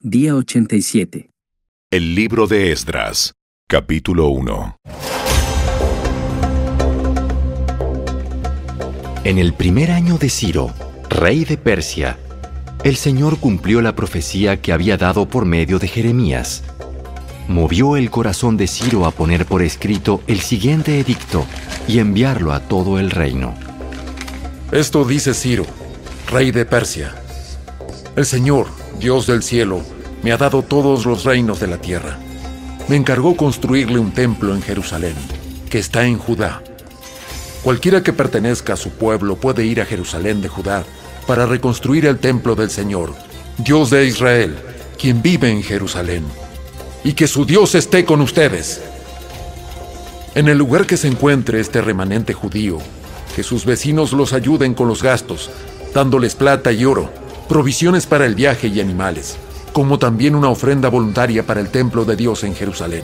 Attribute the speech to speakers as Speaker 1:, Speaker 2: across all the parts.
Speaker 1: Día 87.
Speaker 2: El libro de Esdras, capítulo 1.
Speaker 3: En el primer año de Ciro, rey de Persia, el Señor cumplió la profecía que había dado por medio de Jeremías. Movió el corazón de Ciro a poner por escrito el siguiente edicto y enviarlo a todo el reino.
Speaker 4: Esto dice Ciro, rey de Persia: el Señor, Dios del cielo, me ha dado todos los reinos de la tierra. Me encargó construirle un templo en Jerusalén, que está en Judá. Cualquiera que pertenezca a su pueblo puede ir a Jerusalén de Judá para reconstruir el templo del Señor, Dios de Israel, quien vive en Jerusalén. Y que su Dios esté con ustedes. En el lugar que se encuentre este remanente judío, que sus vecinos los ayuden con los gastos, dándoles plata y oro, provisiones para el viaje y animales, como también una ofrenda voluntaria para el templo de Dios en Jerusalén.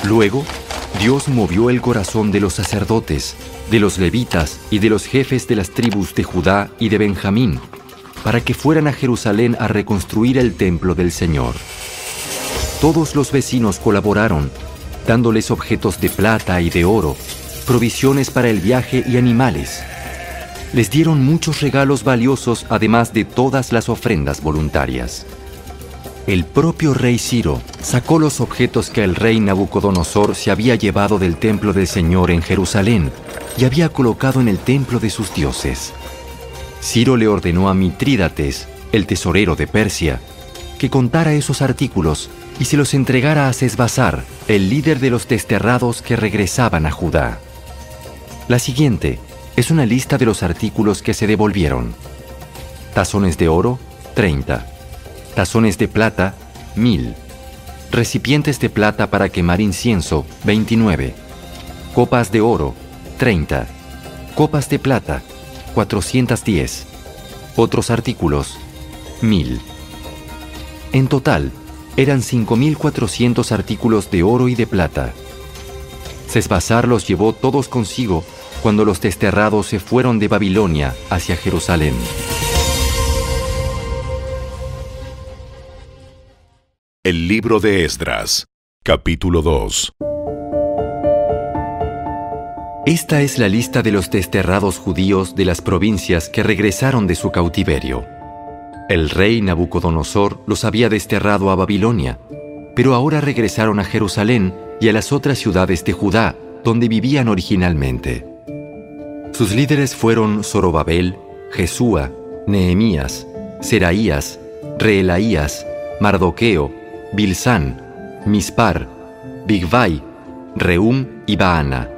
Speaker 3: Luego, Dios movió el corazón de los sacerdotes, de los levitas y de los jefes de las tribus de Judá y de Benjamín, para que fueran a Jerusalén a reconstruir el templo del Señor. Todos los vecinos colaboraron, dándoles objetos de plata y de oro, provisiones para el viaje y animales. Les dieron muchos regalos valiosos, además de todas las ofrendas voluntarias. El propio rey Ciro sacó los objetos que el rey Nabucodonosor se había llevado del templo del Señor en Jerusalén y había colocado en el templo de sus dioses. Ciro le ordenó a Mitrídates, el tesorero de Persia, que contara esos artículos y se los entregara a Sesbazar, el líder de los desterrados que regresaban a Judá. La siguiente es una lista de los artículos que se devolvieron. Tazones de oro, 30. Tazones de plata, 1000. Recipientes de plata para quemar incienso, 29. Copas de oro, 30. Copas de plata, 410. Otros artículos, 1000. En total, eran 5.400 artículos de oro y de plata. Sesbazar los llevó todos consigo cuando los desterrados se fueron de Babilonia hacia Jerusalén.
Speaker 2: El libro de Esdras, capítulo 2.
Speaker 3: Esta es la lista de los desterrados judíos de las provincias que regresaron de su cautiverio. El rey Nabucodonosor los había desterrado a Babilonia, pero ahora regresaron a Jerusalén y a las otras ciudades de Judá, donde vivían originalmente. Sus líderes fueron Zorobabel, Jesúa, Nehemías, Seraías, Reelaías, Mardoqueo, Bilsán, Mispar, Bigvai, Rehum y Baana.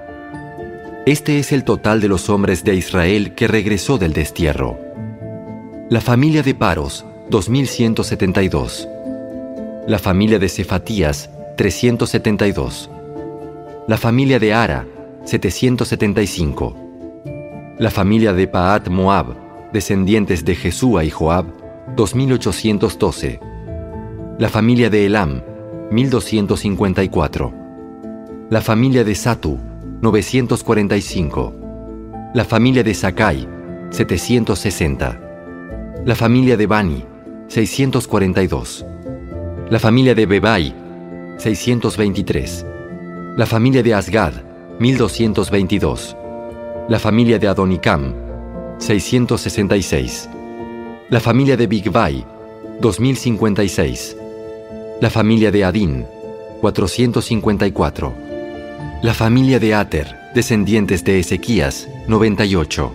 Speaker 3: Este es el total de los hombres de Israel que regresó del destierro. La familia de Paros, 2172. La familia de Cefatías, 372. La familia de Ara, 775. La familia de Pahat Moab, descendientes de Jesúa y Joab, 2812. La familia de Elam, 1254. La familia de Satu, 945. La familia de Sakai, 760. La familia de Bani, 642. La familia de Bebai, 623. La familia de Asgad, 1222. La familia de Adonicam, 666. La familia de Bigvai, 2056. La familia de Adín, 454. La familia de Ater, descendientes de Ezequías, 98.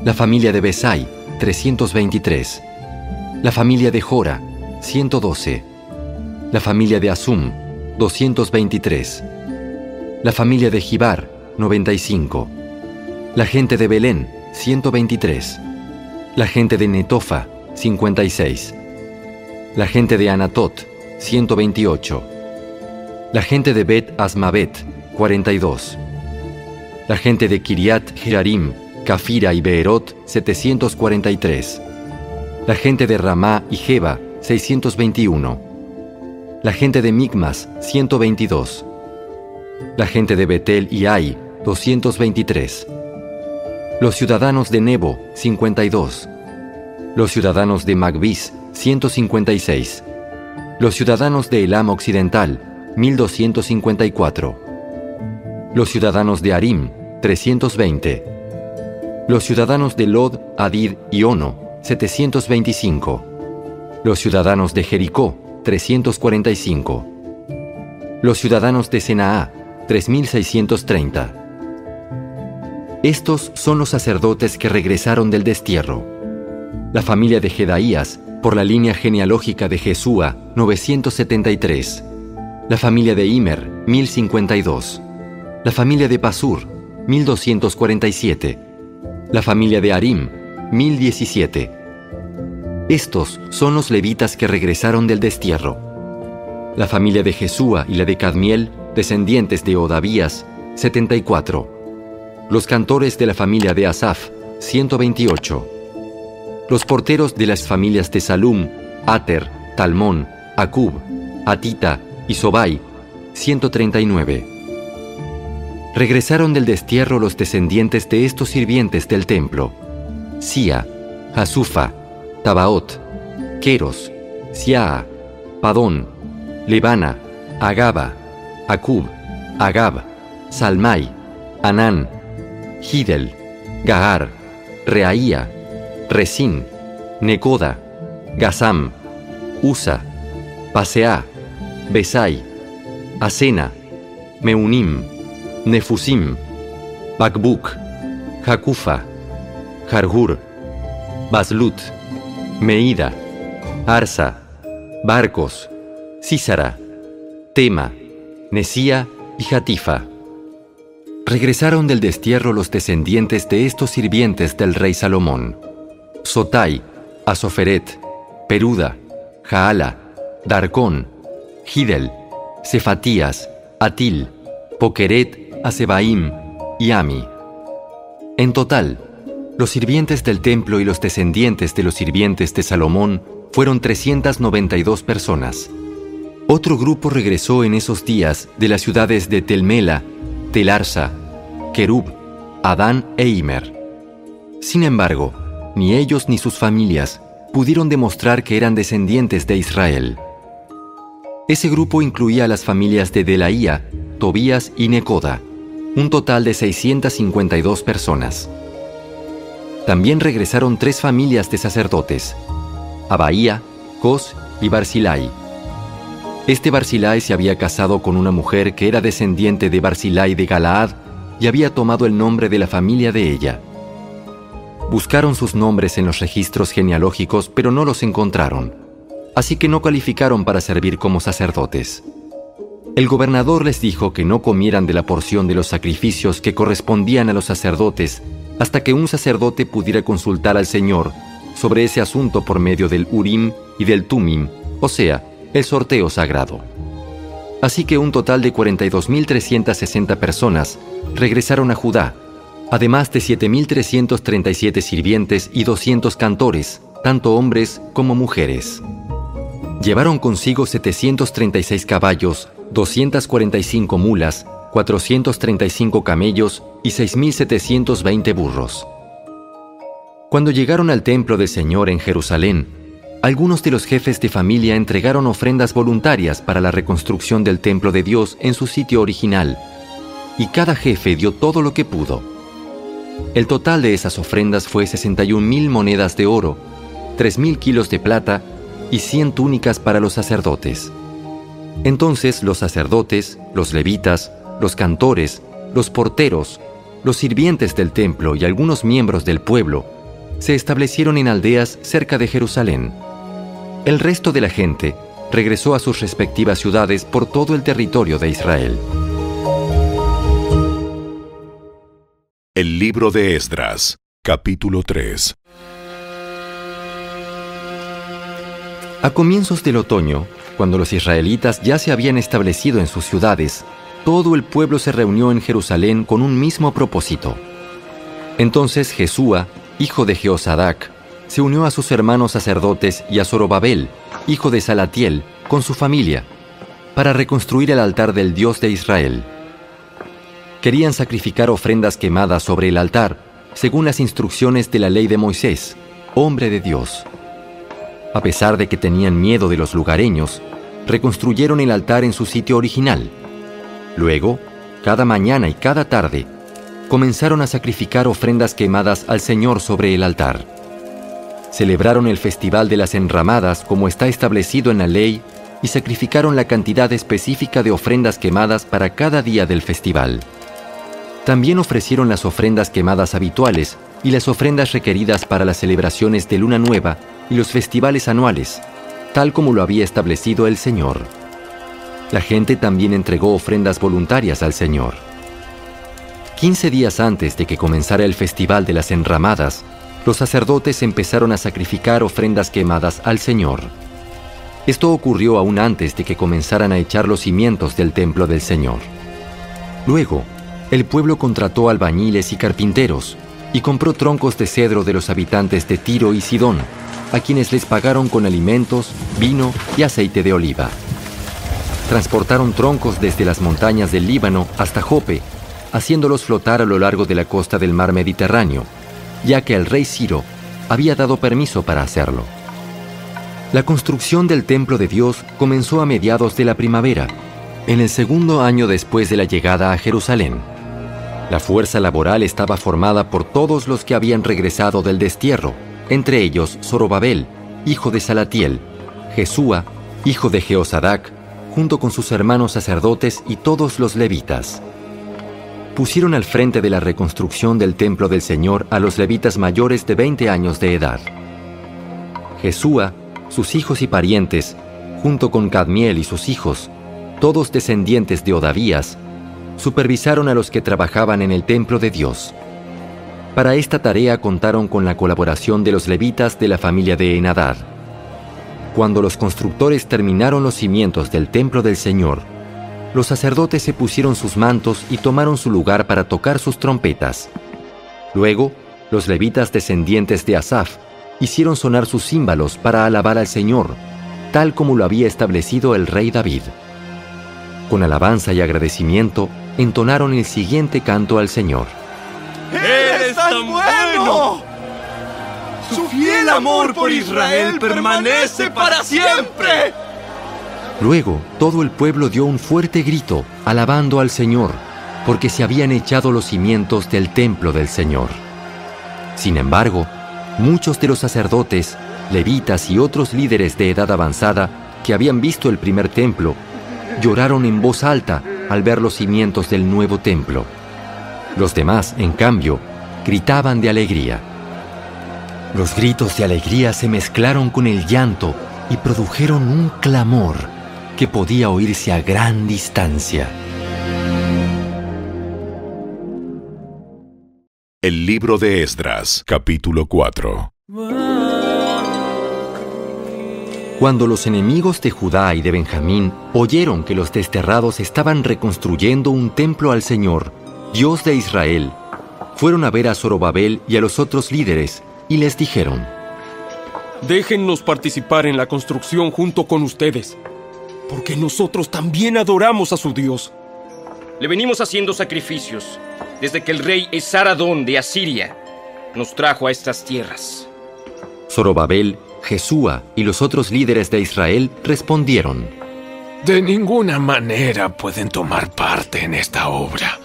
Speaker 3: La familia de Besai, 323. La familia de Jora, 112. La familia de Asum, 223. La familia de Gibar, 95. La gente de Belén, 123. La gente de Netofa, 56. La gente de Anatot, 128. La gente de Bet Asmavet, 42. La gente de Kiriat Jearim, Cafira y Beerot, 743. La gente de Ramá y Jeba, 621. La gente de Micmas, 122. La gente de Betel y Ai, 223. Los ciudadanos de Nebo, 52. Los ciudadanos de Magbis, 156. Los ciudadanos de Elam Occidental, 1254. Los ciudadanos de Arim, 320. Los ciudadanos de Lod, Hadid y Ono, 725. Los ciudadanos de Jericó, 345. Los ciudadanos de Senaá, 3630. Estos son los sacerdotes que regresaron del destierro. La familia de Jedaías, por la línea genealógica de Jesúa, 973. La familia de Immer, 1052. La familia de Pasur, 1247. La familia de Arim, 1017. Estos son los levitas que regresaron del destierro. La familia de Jesúa y la de Cadmiel, descendientes de Odavías, 74. Los cantores de la familia de Asaf, 128. Los porteros de las familias de Salum, Ater, Talmón, Acub, Atita y Sobai, 139. Regresaron del destierro los descendientes de estos sirvientes del templo: Sia, Hasufa, Tabaot, Queros, Siaa, Padón, Lebana, Agaba, Acub, Agab, Salmai, Anán, Gidel, Gahar, Reaía, Resín, Necoda, Gazam, Usa, Paseá, Besai, Asena, Meunim, Nefusim, Bakbuk, Jacufa, Jarhur, Baslut, Meida, Arsa, Barcos, Sísara, Tema, Nesía y Jatifa. Regresaron del destierro los descendientes de estos sirvientes del rey Salomón: Sotai, Asoferet, Peruda, Jaala, Darcón, Gidel, Cefatías, Atil, Pokeret, Asebaim y Ami. En total, los sirvientes del templo y los descendientes de los sirvientes de Salomón fueron 392 personas. Otro grupo regresó en esos días de las ciudades de Telmela, Telarsa, Kerub, Adán e Immer. Sin embargo, ni ellos ni sus familias pudieron demostrar que eran descendientes de Israel. Ese grupo incluía a las familias de Delaía, Tobías y Necoda, un total de 652 personas. También regresaron 3 familias de sacerdotes: Abaía, Cos y Barzilai. Este Barzilai se había casado con una mujer que era descendiente de Barzilai de Galaad y había tomado el nombre de la familia de ella. Buscaron sus nombres en los registros genealógicos, pero no los encontraron, así que no calificaron para servir como sacerdotes. El gobernador les dijo que no comieran de la porción de los sacrificios que correspondían a los sacerdotes hasta que un sacerdote pudiera consultar al Señor sobre ese asunto por medio del Urim y del Tumim, o sea, el sorteo sagrado. Así que un total de 42.360 personas regresaron a Judá, además de 7.337 sirvientes y 200 cantores, tanto hombres como mujeres. Llevaron consigo 736 caballos, 245 mulas, 435 camellos y 6.720 burros. Cuando llegaron al templo del Señor en Jerusalén, algunos de los jefes de familia entregaron ofrendas voluntarias para la reconstrucción del templo de Dios en su sitio original, y cada jefe dio todo lo que pudo. El total de esas ofrendas fue 61.000 monedas de oro, 3.000 kilos de plata y 100 túnicas para los sacerdotes. Entonces los sacerdotes, los levitas, los cantores, los porteros, los sirvientes del templo y algunos miembros del pueblo se establecieron en aldeas cerca de Jerusalén. El resto de la gente regresó a sus respectivas ciudades por todo el territorio de Israel.
Speaker 2: El libro de Esdras, capítulo 3.
Speaker 3: A comienzos del otoño, cuando los israelitas ya se habían establecido en sus ciudades, todo el pueblo se reunió en Jerusalén con un mismo propósito. Entonces Jesúa, hijo de Jehosadac, se unió a sus hermanos sacerdotes y a Zorobabel, hijo de Salatiel, con su familia, para reconstruir el altar del Dios de Israel. Querían sacrificar ofrendas quemadas sobre el altar, según las instrucciones de la ley de Moisés, hombre de Dios. A pesar de que tenían miedo de los lugareños, reconstruyeron el altar en su sitio original. Luego, cada mañana y cada tarde, comenzaron a sacrificar ofrendas quemadas al Señor sobre el altar. Celebraron el Festival de las Enramadas como está establecido en la ley y sacrificaron la cantidad específica de ofrendas quemadas para cada día del festival. También ofrecieron las ofrendas quemadas habituales y las ofrendas requeridas para las celebraciones de Luna Nueva y los festivales anuales, tal como lo había establecido el Señor. La gente también entregó ofrendas voluntarias al Señor. 15 días antes de que comenzara el Festival de las Enramadas, los sacerdotes empezaron a sacrificar ofrendas quemadas al Señor. Esto ocurrió aún antes de que comenzaran a echar los cimientos del templo del Señor. Luego, el pueblo contrató albañiles y carpinteros y compró troncos de cedro de los habitantes de Tiro y Sidón, a quienes les pagaron con alimentos, vino y aceite de oliva. Transportaron troncos desde las montañas del Líbano hasta Jope, haciéndolos flotar a lo largo de la costa del mar Mediterráneo, ya que el rey Ciro había dado permiso para hacerlo. La construcción del templo de Dios comenzó a mediados de la primavera, en el segundo año después de la llegada a Jerusalén. La fuerza laboral estaba formada por todos los que habían regresado del destierro, entre ellos Zorobabel, hijo de Salatiel, Jesúa, hijo de Jeosadac, junto con sus hermanos sacerdotes y todos los levitas. Pusieron al frente de la reconstrucción del templo del Señor a los levitas mayores de 20 años de edad. Jesúa, sus hijos y parientes, junto con Cadmiel y sus hijos, todos descendientes de Odavías, supervisaron a los que trabajaban en el templo de Dios. Para esta tarea contaron con la colaboración de los levitas de la familia de Henadad. Cuando los constructores terminaron los cimientos del templo del Señor, los sacerdotes se pusieron sus mantos y tomaron su lugar para tocar sus trompetas. Luego, los levitas descendientes de Asaf hicieron sonar sus címbalos para alabar al Señor, tal como lo había establecido el rey David. Con alabanza y agradecimiento, entonaron el siguiente canto al Señor.
Speaker 1: ¡Eres tan bueno! ¡Su fiel amor por Israel permanece para siempre!
Speaker 3: Luego, todo el pueblo dio un fuerte grito, alabando al Señor, porque se habían echado los cimientos del templo del Señor. Sin embargo, muchos de los sacerdotes, levitas y otros líderes de edad avanzada que habían visto el primer templo, lloraron en voz alta al ver los cimientos del nuevo templo. Los demás, en cambio, gritaban de alegría. Los gritos de alegría se mezclaron con el llanto y produjeron un clamor que podía oírse a gran distancia.
Speaker 2: El libro de Esdras, capítulo 4.
Speaker 3: Cuando los enemigos de Judá y de Benjamín oyeron que los desterrados estaban reconstruyendo un templo al Señor, Dios de Israel, fueron a ver a Zorobabel y a los otros líderes y les dijeron:
Speaker 5: Déjennos participar en la construcción junto con ustedes, porque nosotros también adoramos a su Dios.
Speaker 6: Le venimos haciendo sacrificios desde que el rey Esaradón de Asiria nos trajo a estas tierras.
Speaker 3: Zorobabel, Jesúa y los otros líderes de Israel respondieron:
Speaker 7: De ninguna manera pueden tomar parte en esta obra.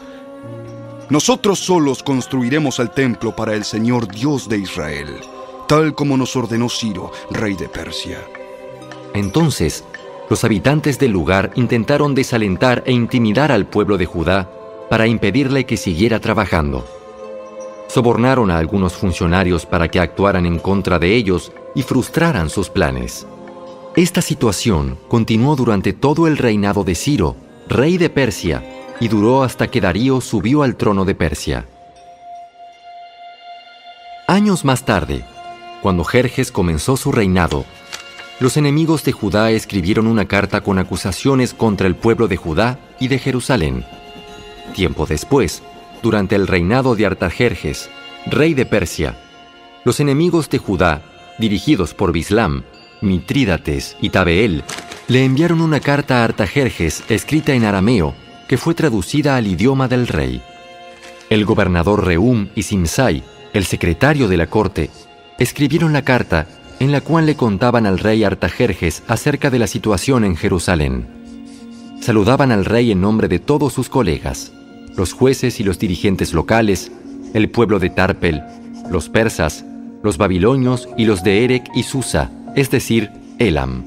Speaker 8: Nosotros solos construiremos el templo para el Señor Dios de Israel, tal como nos ordenó Ciro, rey de Persia.
Speaker 3: Entonces, los habitantes del lugar intentaron desalentar e intimidar al pueblo de Judá para impedirle que siguiera trabajando. Sobornaron a algunos funcionarios para que actuaran en contra de ellos y frustraran sus planes. Esta situación continuó durante todo el reinado de Ciro, rey de Persia, y duró hasta que Darío subió al trono de Persia. Años más tarde, cuando Jerjes comenzó su reinado, los enemigos de Judá escribieron una carta con acusaciones contra el pueblo de Judá y de Jerusalén. Tiempo después, durante el reinado de Artajerjes, rey de Persia, los enemigos de Judá, dirigidos por Bislam, Mitrídates y Tabeel, le enviaron una carta a Artajerjes escrita en arameo que fue traducida al idioma del rey. El gobernador Rehum y Simsai, el secretario de la corte, escribieron la carta en la cual le contaban al rey Artajerjes acerca de la situación en Jerusalén. Saludaban al rey en nombre de todos sus colegas, los jueces y los dirigentes locales, el pueblo de Tarpel, los persas, los babilonios y los de Erec y Susa, es decir, Elam.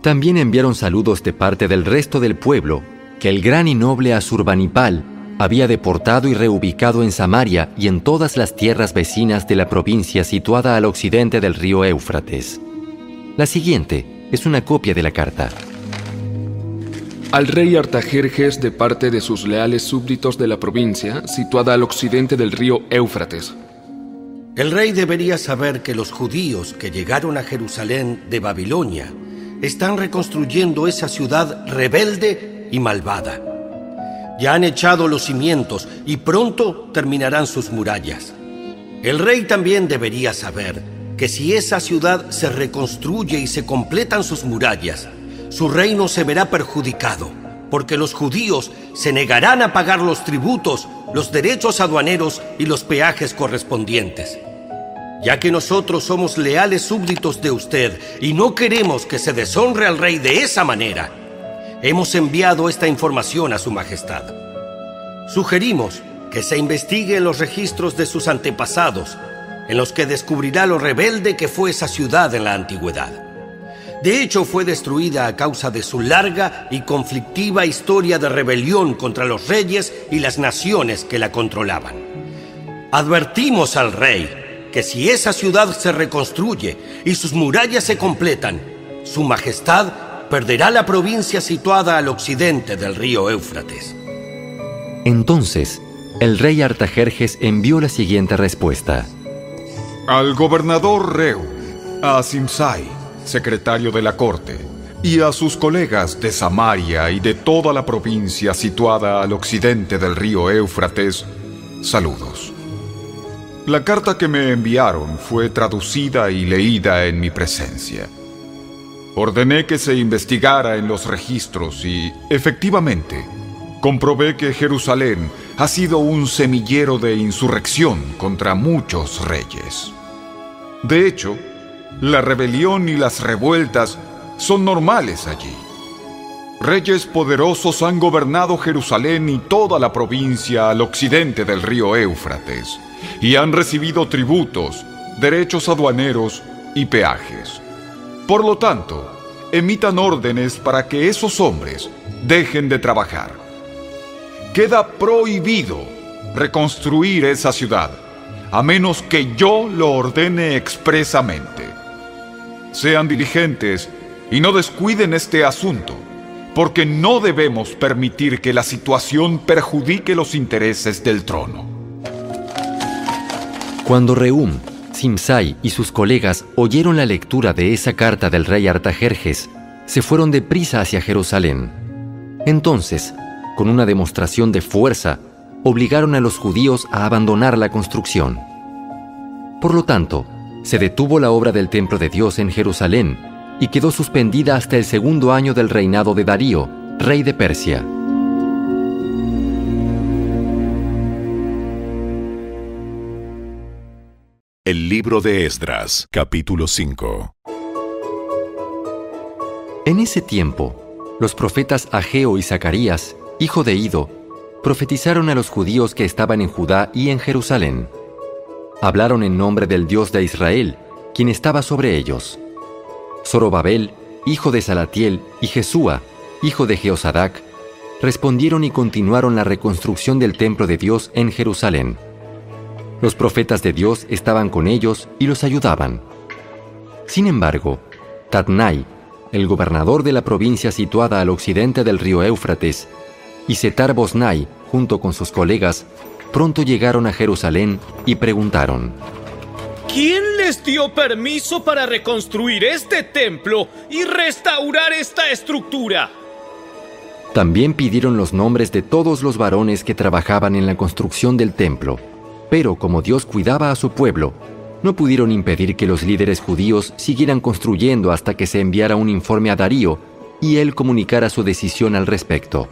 Speaker 3: También enviaron saludos de parte del resto del pueblo, que el gran y noble Asurbanipal había deportado y reubicado en Samaria y en todas las tierras vecinas de la provincia situada al occidente del río Éufrates. La siguiente es una copia de la carta.
Speaker 5: Al rey Artajerjes de parte de sus leales súbditos de la provincia situada al occidente del río Éufrates.
Speaker 9: El rey debería saber que los judíos que llegaron a Jerusalén de Babilonia están reconstruyendo esa ciudad rebelde y malvada. Ya han echado los cimientos y pronto terminarán sus murallas. El rey también debería saber que si esa ciudad se reconstruye y se completan sus murallas, su reino se verá perjudicado, porque los judíos se negarán a pagar los tributos, los derechos aduaneros y los peajes correspondientes. Ya que nosotros somos leales súbditos de usted y no queremos que se deshonre al rey de esa manera, hemos enviado esta información a su majestad. Sugerimos que se investigue en los registros de sus antepasados, en los que descubrirá lo rebelde que fue esa ciudad en la antigüedad. De hecho, fue destruida a causa de su larga y conflictiva historia de rebelión contra los reyes y las naciones que la controlaban. Advertimos al rey que si esa ciudad se reconstruye y sus murallas se completan, su majestad perderá la provincia situada al occidente del río Éufrates.
Speaker 3: Entonces, el rey Artajerjes envió la siguiente respuesta.
Speaker 10: Al gobernador Reu, a Simsai, secretario de la corte, y a sus colegas de Samaria y de toda la provincia situada al occidente del río Éufrates, saludos. La carta que me enviaron fue traducida y leída en mi presencia. Ordené que se investigara en los registros y, efectivamente, comprobé que Jerusalén ha sido un semillero de insurrección contra muchos reyes. De hecho, la rebelión y las revueltas son normales allí. Reyes poderosos han gobernado Jerusalén y toda la provincia al occidente del río Éufrates, y han recibido tributos, derechos aduaneros y peajes. Por lo tanto, emitan órdenes para que esos hombres dejen de trabajar. Queda prohibido reconstruir esa ciudad, a menos que yo lo ordene expresamente. Sean diligentes y no descuiden este asunto, porque no debemos permitir que la situación perjudique los intereses del trono.
Speaker 3: Cuando Rehum, Simsai y sus colegas oyeron la lectura de esa carta del rey Artajerjes, se fueron deprisa hacia Jerusalén. Entonces, con una demostración de fuerza, obligaron a los judíos a abandonar la construcción. Por lo tanto, se detuvo la obra del templo de Dios en Jerusalén y quedó suspendida hasta el segundo año del reinado de Darío, rey de Persia.
Speaker 2: El libro de Esdras, capítulo 5.
Speaker 3: En ese tiempo, los profetas Ageo y Zacarías, hijo de Ido, profetizaron a los judíos que estaban en Judá y en Jerusalén. Hablaron en nombre del Dios de Israel, quien estaba sobre ellos. Zorobabel, hijo de Salatiel, y Jesúa, hijo de Jeosadac, respondieron y continuaron la reconstrucción del templo de Dios en Jerusalén. Los profetas de Dios estaban con ellos y los ayudaban. Sin embargo, Tatnai, el gobernador de la provincia situada al occidente del río Éufrates, y Setar-Boznai, junto con sus colegas, pronto llegaron a Jerusalén y preguntaron:
Speaker 11: ¿Quién les dio permiso para reconstruir este templo y restaurar esta estructura?
Speaker 3: También pidieron los nombres de todos los varones que trabajaban en la construcción del templo, pero como Dios cuidaba a su pueblo, no pudieron impedir que los líderes judíos siguieran construyendo hasta que se enviara un informe a Darío y él comunicara su decisión al respecto.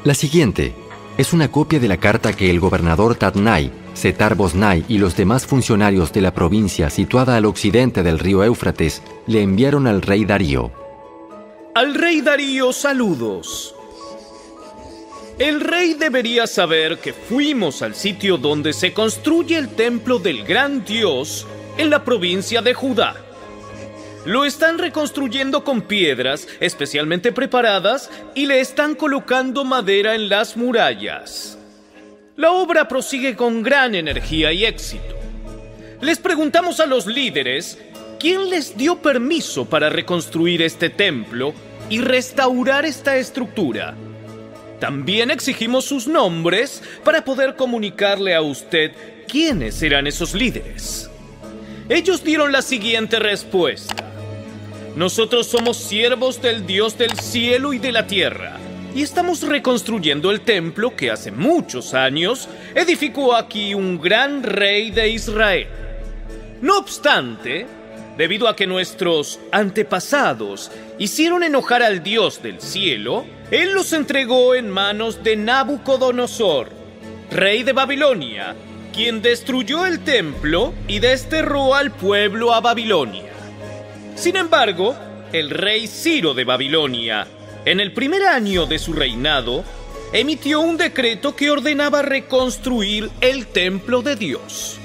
Speaker 3: La siguiente Es una copia de la carta que el gobernador Tatnai, Setar-Bosnai y los demás funcionarios de la provincia situada al occidente del río Éufrates le enviaron al rey Darío.
Speaker 11: Al rey Darío, saludos. El rey debería saber que fuimos al sitio donde se construye el templo del gran Dios en la provincia de Judá. Lo están reconstruyendo con piedras especialmente preparadas y le están colocando madera en las murallas. La obra prosigue con gran energía y éxito. Les preguntamos a los líderes quién les dio permiso para reconstruir este templo y restaurar esta estructura. También exigimos sus nombres para poder comunicarle a usted quiénes eran esos líderes. Ellos dieron la siguiente respuesta. Nosotros somos siervos del Dios del cielo y de la tierra, y estamos reconstruyendo el templo que hace muchos años edificó aquí un gran rey de Israel. No obstante, debido a que nuestros antepasados hicieron enojar al Dios del cielo, Él los entregó en manos de Nabucodonosor, rey de Babilonia, quien destruyó el templo y desterró al pueblo a Babilonia. Sin embargo, el rey Ciro de Babilonia, en el primer año de su reinado, emitió un decreto que ordenaba reconstruir el templo de Dios.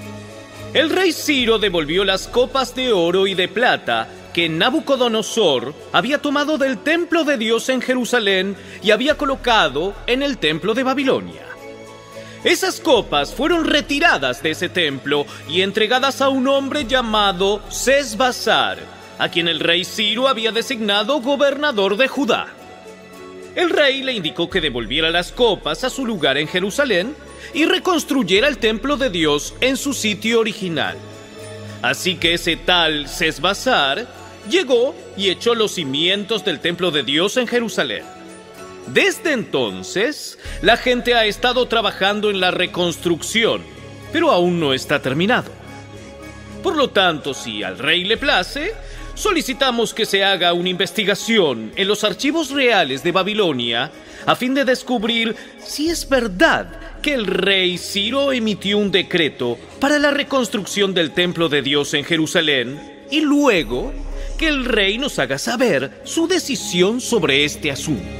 Speaker 11: El rey Ciro devolvió las copas de oro y de plata que Nabucodonosor había tomado del templo de Dios en Jerusalén y había colocado en el templo de Babilonia. Esas copas fueron retiradas de ese templo y entregadas a un hombre llamado Sesbazar, a quien el rey Ciro había designado gobernador de Judá. El rey le indicó que devolviera las copas a su lugar en Jerusalén y reconstruyera el templo de Dios en su sitio original. Así que ese tal Sesbazar llegó y echó los cimientos del templo de Dios en Jerusalén. Desde entonces, la gente ha estado trabajando en la reconstrucción, pero aún no está terminado. Por lo tanto, si al rey le place, solicitamos que se haga una investigación en los archivos reales de Babilonia a fin de descubrir si es verdad que el rey Ciro emitió un decreto para la reconstrucción del templo de Dios en Jerusalén y luego que el rey nos haga saber su decisión sobre este asunto.